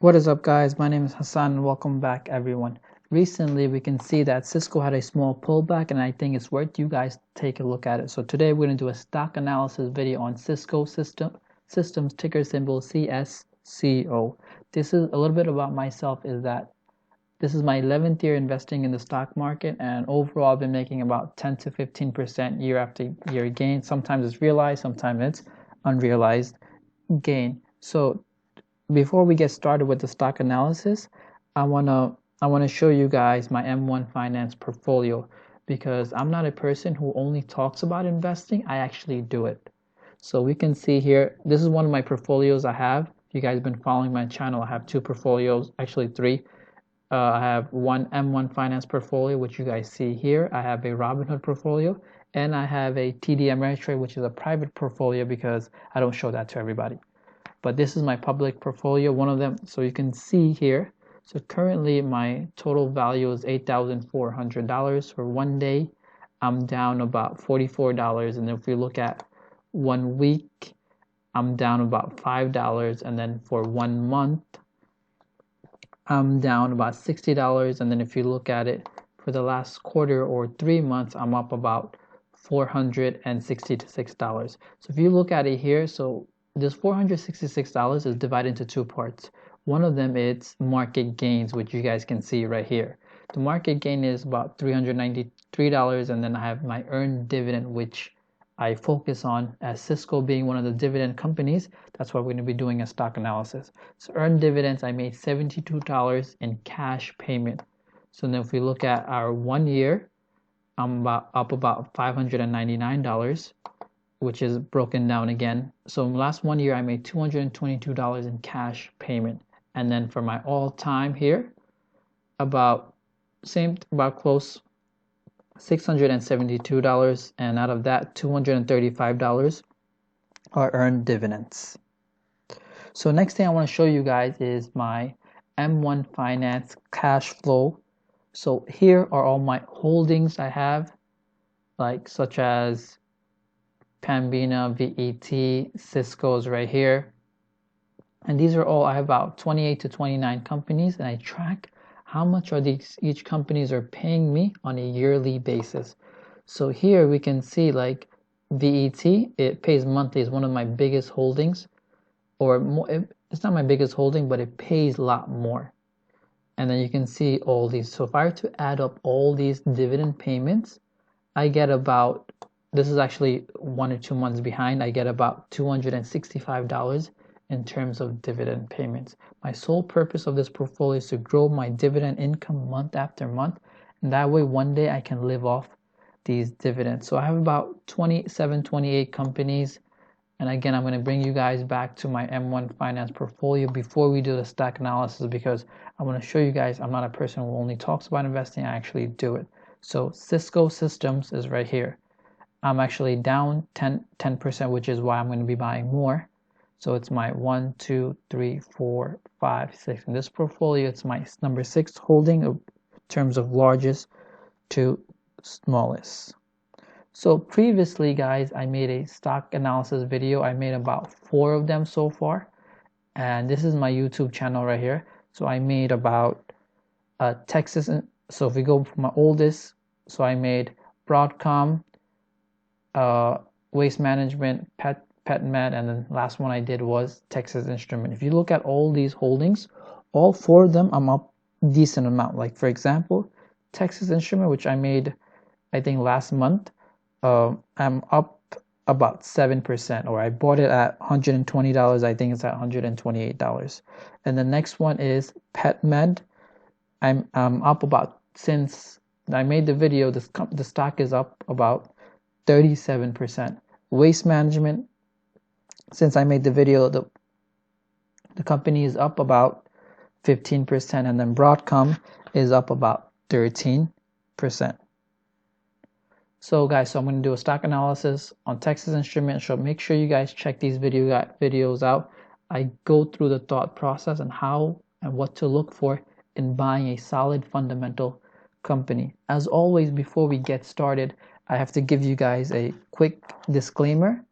What is up, guys? My name is Hassan and welcome back, everyone. Recently, we can see that Cisco had a small pullback and I think it's worth you guys take a look at it. So today we're going to do a stock analysis video on Cisco Systems, ticker symbol CSCO. This is a little bit about myself, is that this is my 11th year investing in the stock market, and overall I've been making about 10 to 15% year after year gain. Sometimes it's realized, sometimes it's unrealized gain. So before we get started with the stock analysis, I wanna show you guys my M1 Finance portfolio, because I'm not a person who only talks about investing. I actually do it. So we can see here, this is one of my portfolios I have. If you guys have been following my channel, I have two portfolios, actually three. I have one M1 Finance portfolio, which you guys see here. I have a Robinhood portfolio, and I have a TD Ameritrade, which is a private portfolio because I don't show that to everybody. But this is my public portfolio, one of them. So you can see here. So currently my total value is $8,400 for one day. I'm down about $44. And if we look at 1 week, I'm down about $5. And then for 1 month, I'm down about $60. And then if you look at it for the last quarter or 3 months, I'm up about $466. So if you look at it here, so this $466 is divided into two parts. One of them is market gains, which you guys can see right here. The market gain is about $393, and then I have my earned dividend, which I focus on as Cisco being one of the dividend companies. That's why we're going to be doing a stock analysis. So earned dividends, I made $72 in cash payment. So then if we look at our 1 year, I'm up about $599. Which is broken down again. So in the last 1 year, I made $222 in cash payment. And then for my all-time here, about close $672, and out of that, $235 are earned dividends. So next thing I want to show you guys is my M1 Finance cash flow. So here are all my holdings I have, like such as Pambina, VET, Cisco's right here. And these are all, I have about 28 to 29 companies, and I track how much are each companies are paying me on a yearly basis. So here we can see like VET, it pays monthly, is one of my biggest holdings, or more, it's not my biggest holding, but it pays a lot more. And then you can see all these. So if I were to add up all these dividend payments, I get about, this is actually 1 or 2 months behind, I get about $265 in terms of dividend payments. My sole purpose of this portfolio is to grow my dividend income month after month, and that way one day I can live off these dividends. So I have about 27, 28 companies, and again, I'm going to bring you guys back to my M1 Finance portfolio before we do the stock analysis, because I want to show you guys I'm not a person who only talks about investing, I actually do it. So Cisco Systems is right here. I'm actually down 10%, which is why I'm going to be buying more. So it's my 1, 2, 3, 4, 5, 6. In this portfolio, it's my number 6 holding in terms of largest to smallest. So previously, guys, I made a stock analysis video. I made about 4 of them so far. And this is my YouTube channel right here. So I made about Texas. So if we go from my oldest, so I made Broadcom, Waste Management, PetMed, and then last one I did was Texas Instrument. If you look at all these holdings, all 4 of them I'm up decent amount. Like for example, Texas Instrument, which I made I think last month, I'm up about 7%, or I bought it at $120. I think it's at $128. And the next one is PetMed. I'm up about, since I made the video, the stock is up about 37%. Waste Management, since I made the video, the company is up about 15%, and then Broadcom is up about 13%. So guys, so I'm going to do a stock analysis on Texas Instruments. So make sure you guys check these videos out. I go through the thought process and how and what to look for in buying a solid fundamental company. As always, before we get started, I have to give you guys a quick disclaimer.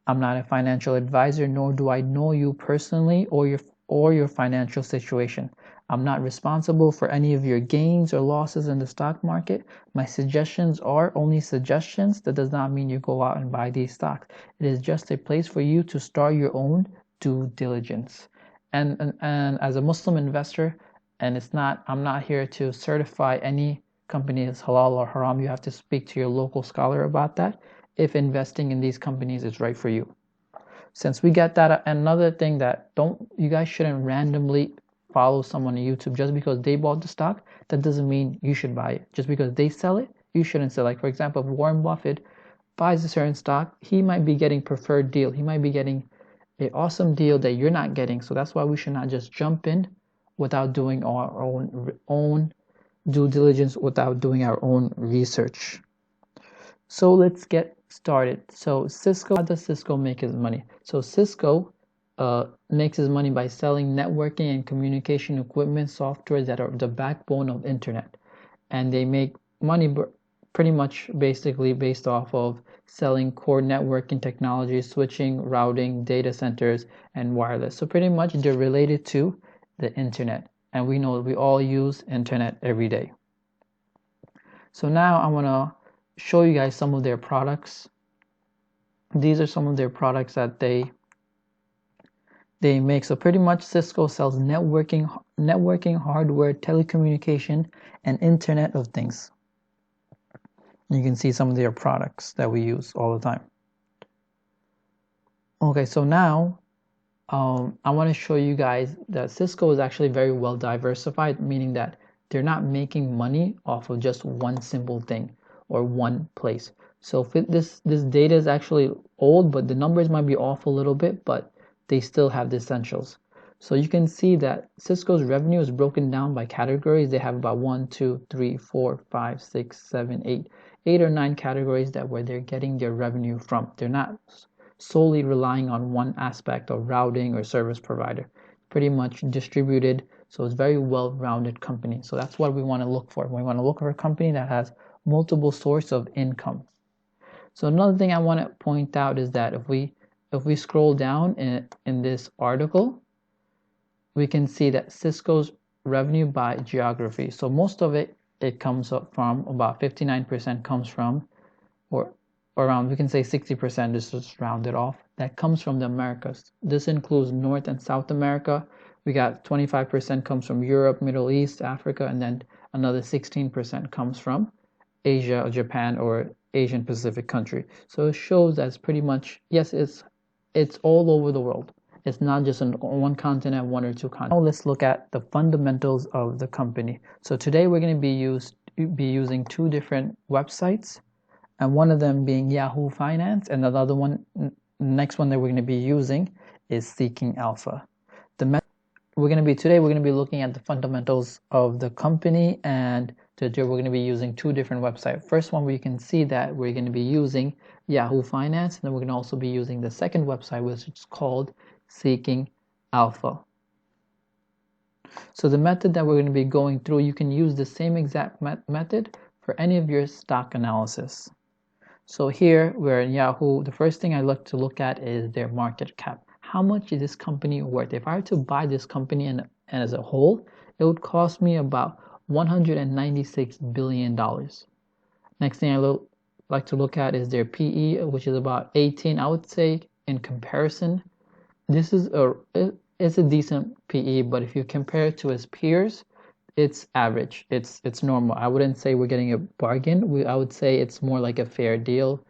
I'm not a financial advisor, nor do I know you personally or or your financial situation. I'm not responsible for any of your gains or losses in the stock market. My suggestions are only suggestions. That does not mean you go out and buy these stocks. It is just a place for you to start your own due diligence. And as a Muslim investor, and I'm not here to certify any company as halal or haram. You have to speak to your local scholar about that if investing in these companies is right for you. Since we get that, another thing that you guys shouldn't randomly follow someone on YouTube just because they bought the stock. That doesn't mean you should buy it. Just because they sell it, you shouldn't sell. Like for example, if Warren Buffett buys a certain stock, he might be getting preferred deal. He might be getting an awesome deal that you're not getting. So that's why we should not just jump in without doing our own due diligence, without doing our own research. So let's get started. So Cisco, how does Cisco make its money? So Cisco makes its money by selling networking and communication equipment software that are the backbone of internet, and they make money pretty much basically based off of selling core networking technology, switching, routing, data centers, and wireless. So pretty much they're related to the internet, and we know we all use internet every day. So now I want to show you guys some of their products. These are some of their products that they make. So pretty much Cisco sells networking hardware, telecommunication, and Internet of Things. You can see some of their products that we use all the time. Okay, so now I want to show you guys that Cisco is actually very well diversified, meaning that they're not making money off of just one simple thing or one place. So this data is actually old, but the numbers might be off a little bit, but they still have the essentials. So you can see that Cisco's revenue is broken down by categories. They have about 1, 2, 3, 4, 5, 6, 7, 8 or 9 categories where they're getting their revenue from. They're not solely relying on one aspect of routing or service provider. Pretty much distributed, so it's a very well-rounded company. So that's what we want to look for. We want to look for a company that has multiple sources of income. So another thing I want to point out is that if we scroll down in this article, we can see that Cisco's revenue by geography. So most of it comes up from, about 59% comes from, or around, we can say 60%, this is rounded off, that comes from the Americas. This includes North and South America. We got 25% comes from Europe, Middle East, Africa, and then another 16% comes from Asia or Japan or Asian Pacific country. So it shows that it's pretty much, yes, it's all over the world. It's not just on one continent, 1 or 2 continents. Now let's look at the fundamentals of the company. So today we're going to be using 2 different websites, and one of them being Yahoo Finance, and the other one, next one that we're going to be using is Seeking Alpha. Today we're going to be looking at the fundamentals of the company, and today we're going to be using 2 different websites. First one, where you can see that we're going to be using Yahoo Finance, and then we're going to also be using the second website, which is called Seeking Alpha. So the method that we're going to be going through, you can use the same exact method for any of your stock analysis. So here we're in Yahoo. The first thing I look to look at is their market cap. How much is this company worth? If I were to buy this company and as a whole, it would cost me about $196 billion. Next thing I like to look at is their PE, which is about 18. I would say in comparison, this is it's a decent PE, but if you compare it to its peers, it's average. It's normal. I wouldn't say we're getting a bargain. I would say it's more like a fair deal.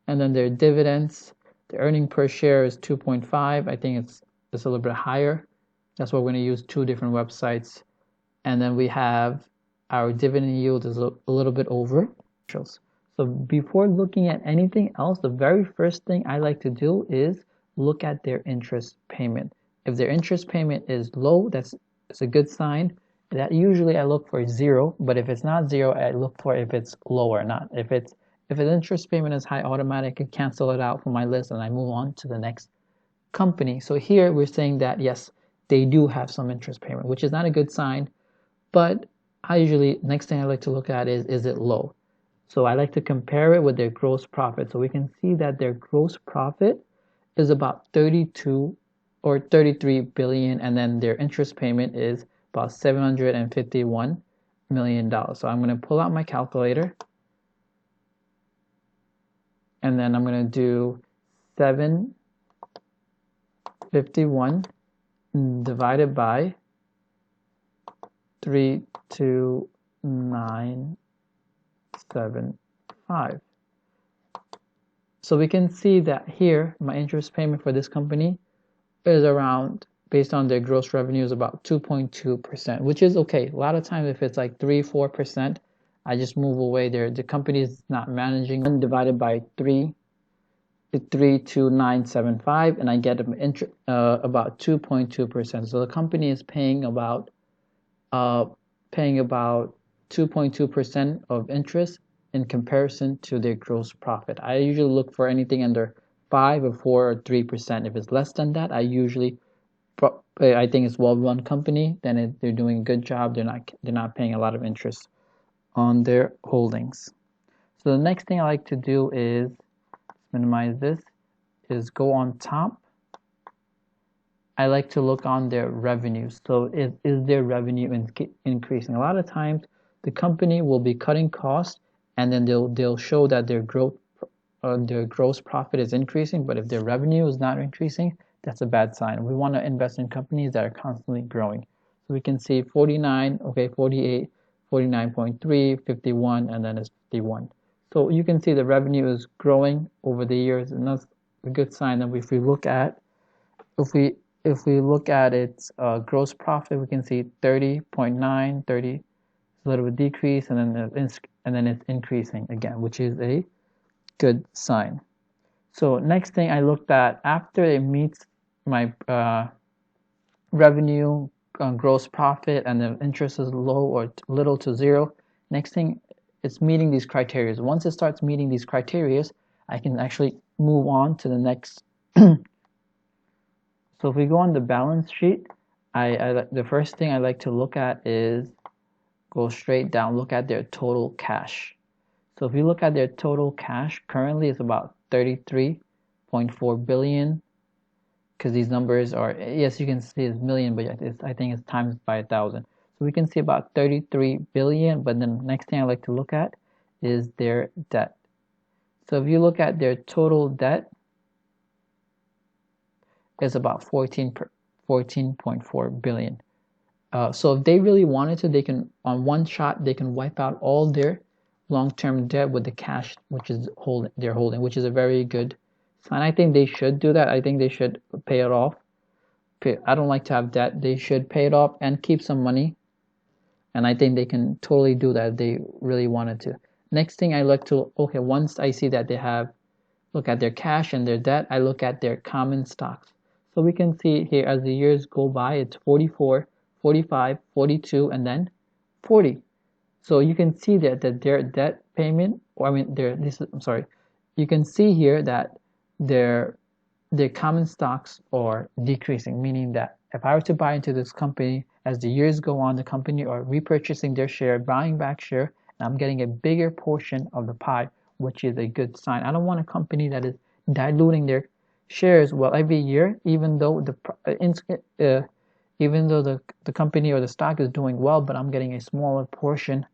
And then their dividends, the earning per share is 2.5. I think it's a little bit higher. That's why we're going to use 2 different websites. And then we have our dividend yield is a little bit over. So before looking at anything else, the very first thing I like to do is look at their interest payment. If their interest payment is low, it's a good sign. That usually I look for 0, but if it's not 0, I look for if it's low or not. If an interest payment is high, automatically cancel it out from my list and I move on to the next company. So here we're saying that yes, they do have some interest payment, which is not a good sign, but next thing I like to look at is it low? So I like to compare it with their gross profit. So we can see that their gross profit is about $32 or 33 billion, and then their interest payment is about $751 million. So I'm going to pull out my calculator, and then I'm going to do 751 divided by 32975. So we can see that here my interest payment for this company is around, based on their gross revenue, is about 2.2%, which is okay. A lot of times if it's like 3-4%, I just move away there. The company is not managing. Divided by 32975, and I get about 2.2%. So the company is paying about 2.2% of interest in comparison to their gross profit. I usually look for anything under 5 or 4 or 3%. If it's less than that, I think it's well-run company. Then they're doing a good job. They're not paying a lot of interest on their holdings. So the next thing I like to do is minimize this. Is go on top. I like to look on their revenue. So is their revenue increasing? A lot of times the company will be cutting costs, and then they'll show that their gross profit is increasing, but if their revenue is not increasing, that's a bad sign. We want to invest in companies that are constantly growing. So we can see 49, okay, 48, 49.3, 51, and then it's 51. So you can see the revenue is growing over the years, and that's a good sign. That if we look at its gross profit, we can see 30.9, 30, a little bit decrease, and then it's increasing again, which is a good sign. So next thing I looked at, after it meets my revenue, gross profit, and the interest is low or little to zero, next thing, it's meeting these criteria. Once it starts meeting these criteria, I can actually move on to the next. So if we go on the balance sheet, the first thing I like to look at is go straight down, look at their total cash. So if you look at their total cash, currently it's about 33.4 billion, because these numbers are, yes, you can see it's million, but I think it's times by 1,000. So we can see about 33 billion, but then the next thing I like to look at is their debt. So if you look at their total debt, it's about 14.4 billion. So if they really wanted to, they can, on one shot, they can wipe out all their long-term debt with the cash they're holding, which is a very good sign. I think they should do that. I think they should pay it off. I don't like to have debt. They should pay it off and keep some money. And I think they can totally do that if they really wanted to. Next thing I look to, okay, once I see that they have, look at their cash and their debt, I look at their common stocks. So we can see here as the years go by, it's 44, 45, 42, and then 40. So you can see that their debt payment, you can see here that their common stocks are decreasing, meaning that if I were to buy into this company, as the years go on, the company are repurchasing their share, buying back share, and I'm getting a bigger portion of the pie, which is a good sign. I don't want a company that is diluting their shares every year, even though the company or the stock is doing well, but I'm getting a smaller portion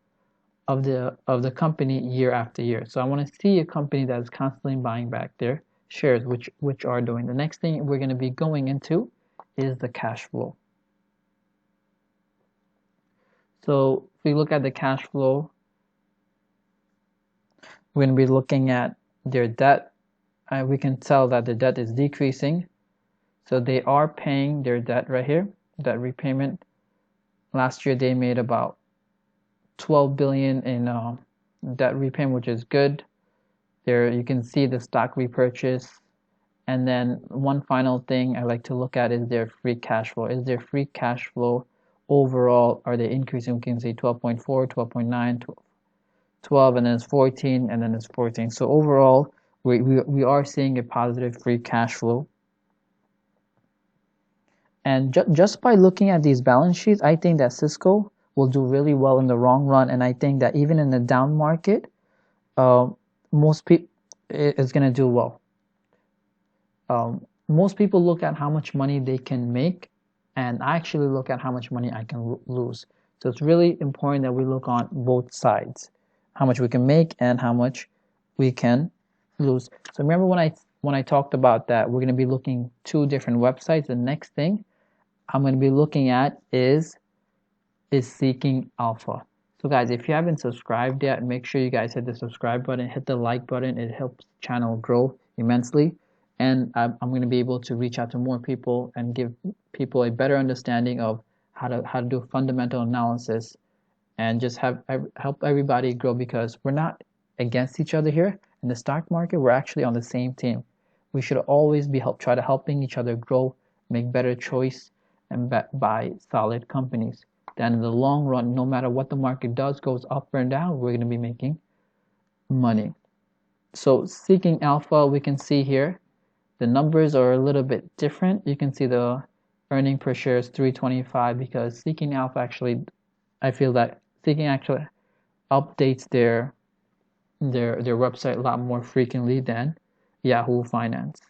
of the company year after year. So I want to see a company that is constantly buying back their shares, which are doing. The next thing we're going to be going into is the cash flow. So if we look at the cash flow, we're going to be looking at their debt. We can tell that the debt is decreasing. So they are paying their debt right here, debt repayment. Last year they made about 12 billion in debt repayment, which is good. There you can see the stock repurchase. And then one final thing I like to look at is their free cash flow. Is their free cash flow overall, are they increasing? We can see 12.4, 12.9, 12, and then it's 14, and then it's 14. So overall, we are seeing a positive free cash flow. And just by looking at these balance sheets, I think that Cisco will do really well in the long run. And I think that even in the down market, most people is going to do well. most people look at how much money they can make, and I actually look at how much money I can lose. So it's really important that we look on both sides, how much we can make and how much we can lose. So remember when I talked about that we're going to be looking 2 different websites. The next thing I'm going to be looking at is Seeking Alpha. So guys, if you haven't subscribed yet, make sure you guys hit the subscribe button, hit the like button. It helps the channel grow immensely, and I'm going to be able to reach out to more people and give people a better understanding of how to do fundamental analysis and just help everybody grow, because we're not against each other here in the stock market. We're actually on the same team. We should always be try to helping each other grow, make better choice, and buy solid companies. Then in the long run, no matter what the market does, goes up or down, we're going to be making money. So Seeking Alpha, we can see here the numbers are a little bit different. You can see the earning per share is 325 because Seeking Alpha actually, I feel that Seeking actually updates their website a lot more frequently than Yahoo Finance.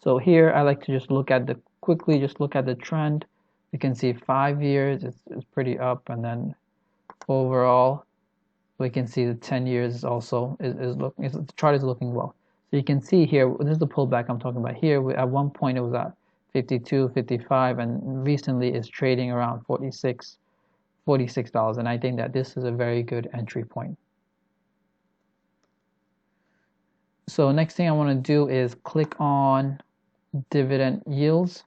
So here I like to just look at quickly look at the trend. You can see 5 years is pretty up, and then overall we can see the 10 years is also the chart is looking well. So you can see here, this is the pullback I'm talking about here. At one point it was at 52, 55, and recently it's trading around $46, and I think that this is a very good entry point. So next thing I want to do is click on dividend yields.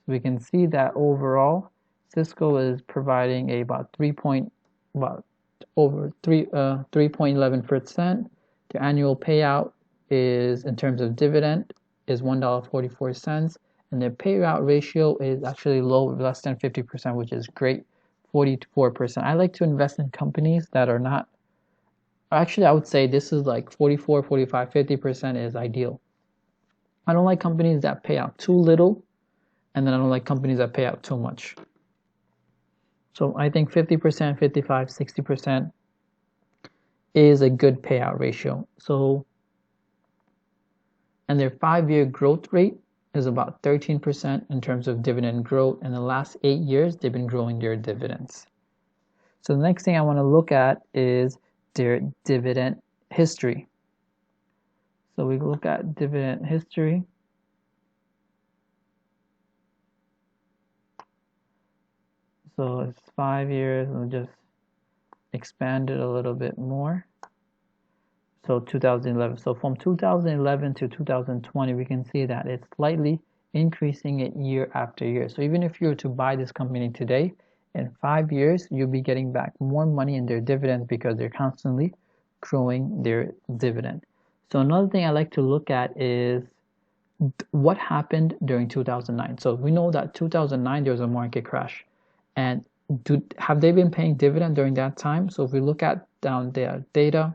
We can see that overall Cisco is providing about 3.11%. The annual payout is, in terms of dividend, is $1.44, and the payout ratio is actually low, less than 50%, which is great, 44%. I like to invest in companies that are not, actually I would say this is like 44, 45, 50% is ideal. I don't like companies that pay out too little, and then I don't like companies that pay out too much. So I think 50%, 55, 60% is a good payout ratio. So, and their 5-year growth rate is about 13% in terms of dividend growth. In the last 8 years, they've been growing their dividends. So the next thing I want to look at is their dividend history. So we look at dividend history. So it's 5 years, and we'll just expand it a little bit more. So 2011. So from 2011 to 2020, we can see that it's slightly increasing it year after year. So even if you were to buy this company today, in 5 years, you'll be getting back more money in their dividends because they're constantly growing their dividend. So another thing I like to look at is what happened during 2009. So we know that 2009 there was a market crash, and have they been paying dividend during that time? So if we look at down their data,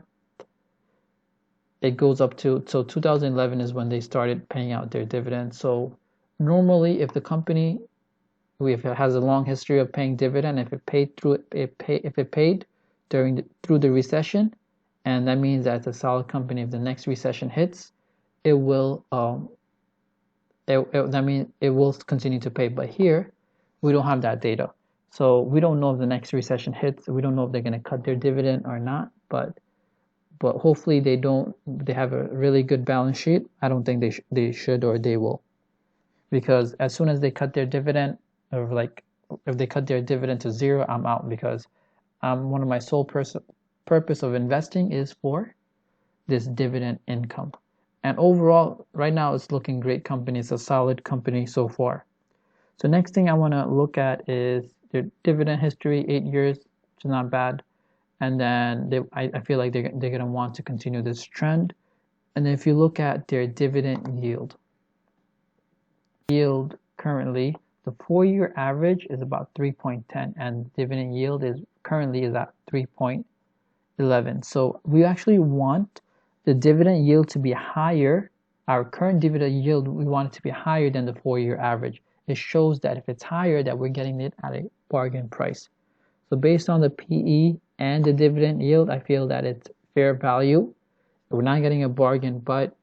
it goes up to, so 2011 is when they started paying out their dividends. So normally, if the company, if it has a long history of paying dividend, if it paid through if it paid through the recession, and that means that it's a solid company. If the next recession hits, it will that means it will continue to pay. But here, we don't have that data, so we don't know if the next recession hits. We don't know if they're going to cut their dividend or not. But hopefully they don't. They have a really good balance sheet. I don't think they should or they will, because as soon as they cut their dividend, or like if they cut their dividend to 0, I'm out, because one of my sole purpose of investing is for this dividend income. And overall, right now it's looking great company. It's a solid company so far. So next thing I want to look at is their dividend history, 8 years, which is not bad. And then I feel like they're going to want to continue this trend. And then if you look at their dividend yield currently, the 4-year average is about 3.10, and dividend yield currently is at 3.11. So we actually want the dividend yield to be higher. Our current dividend yield, we want it to be higher than the 4-year average. It shows that if it's higher, that we're getting it at a bargain price. So based on the PE and the dividend yield, I feel that it's fair value. We're not getting a bargain, but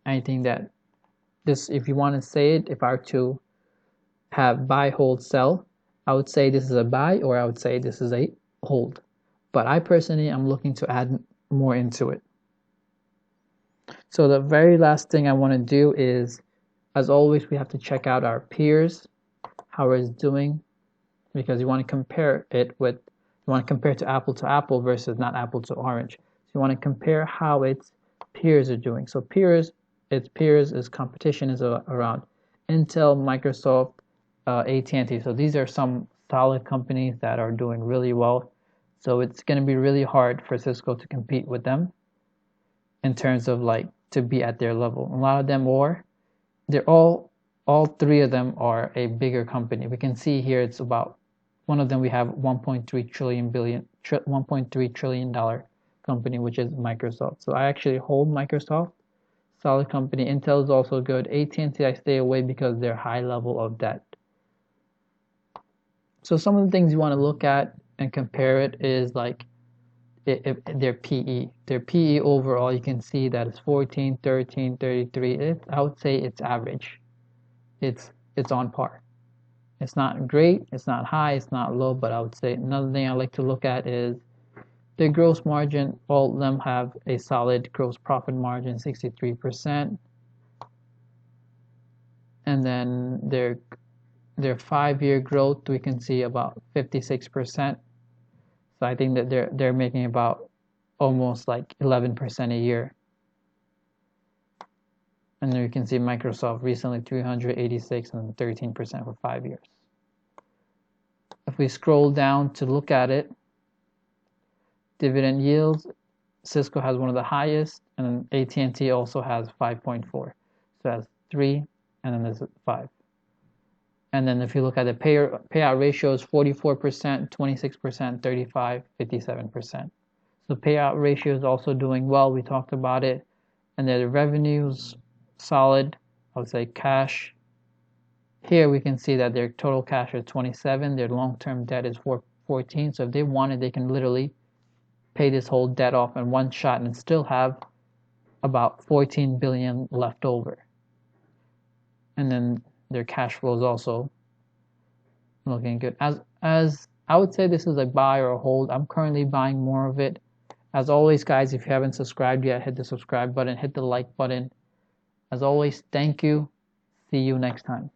anything that this, if you want to say it, if I were to have buy, hold, sell, I would say this is a buy, or I would say this is a hold. But I personally am looking to add more into it. So the very last thing I want to do is, as always, we have to check out our peers, how it's doing, because you want to compare it with, you want to compare to apple versus not apple to orange. So you want to compare how its peers are doing. So peers, its peers is competition is around Intel, Microsoft, AT&T. So these are some solid companies that are doing really well. So it's going to be really hard for Cisco to compete with them in terms of like to be at their level. A lot of them are, they're all three of them are a bigger company. We can see here it's about, one of them we have 1.3 trillion dollar company, which is Microsoft. So I actually hold Microsoft, solid company. Intel is also good. AT&T I stay away because they're high level of debt. So some of the things you want to look at and compare it is like their PE. Their PE overall, you can see that it's 14, 13, 33. I would say it's average. It's on par. It's not great, it's not high, it's not low, but I would say another thing I like to look at is their gross margin. All of them have a solid gross profit margin, 63%. And then their 5-year growth, we can see about 56%. So I think that they're making about almost like 11% a year. And then you can see Microsoft recently 386 and 13% for 5 years. If we scroll down to look at it, dividend yields, Cisco has one of the highest, and then AT&T also has 5.4. So that's 3, and then there's 5. And then if you look at the payout ratios, 44%, 26%, 35%, 57%. So payout ratio is also doing well. We talked about it. And then the revenues, solid. I would say cash. Here we can see that their total cash is 27. Their long-term debt is 14. So if they wanted, they can literally pay this whole debt off in one shot and still have about 14 billion left over. And then their cash flow is also looking good. As I would say, this is a buy or a hold. I'm currently buying more of it. As always, guys, if you haven't subscribed yet, hit the subscribe button, hit the like button. As always, thank you. See you next time.